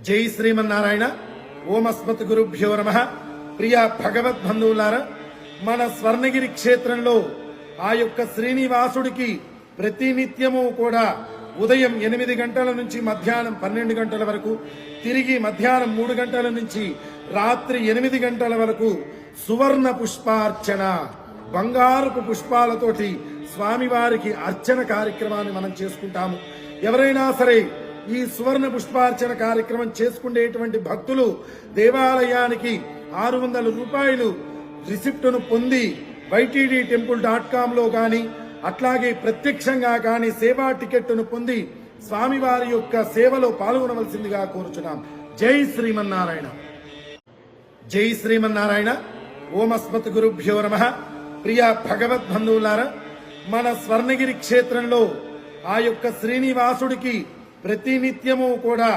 జై శ్రీమన్నారాయణ. ఓమస్మత్ గురుభ్యో నమః. ప్రియ భగవద్బంధువులారా, మన స్వర్ణగిరి క్షేత్రంలో ఆ యొక్క శ్రీనివాసుడికి ప్రతినిత్యము కూడా ఉదయం 8 గంటల నుంచి మధ్యాహ్నం 12 గంటల వరకు, తిరిగి మధ్యాహ్నం 3 గంటల నుంచి రాత్రి 8 గంటల వరకు సువర్ణ పుష్పార్చన, బంగారపు పుష్పాలతోటి స్వామివారికి అర్చన కార్యక్రమాన్ని మనం చేసుకుంటాము. ఎవరైనా సరే ఈ సువర్ణ పుష్పార్చన కార్యక్రమం చేసుకునేటువంటి భక్తులు దేవాలయానికి 600 రూపాయలు రిసిప్టును పొంది ytdtemple.com లో గాని, అట్లాగే ప్రత్యక్షంగా గాని సేవా టికెట్ను పొంది స్వామివారి యొక్క సేవలో పాల్గొనవలసిందిగా కోరుచున్నాం. జై శ్రీమన్నారాయణ. జై శ్రీమన్నారాయణ. ఓమస్మత్ గురుభ్యో నమః. ప్రియ భగవద్బంధువులారా, మన స్వర్ణగిరి క్షేత్రంలో ఆ యొక్క శ్రీనివాసుడికి ప్రతినిత్యము కూడా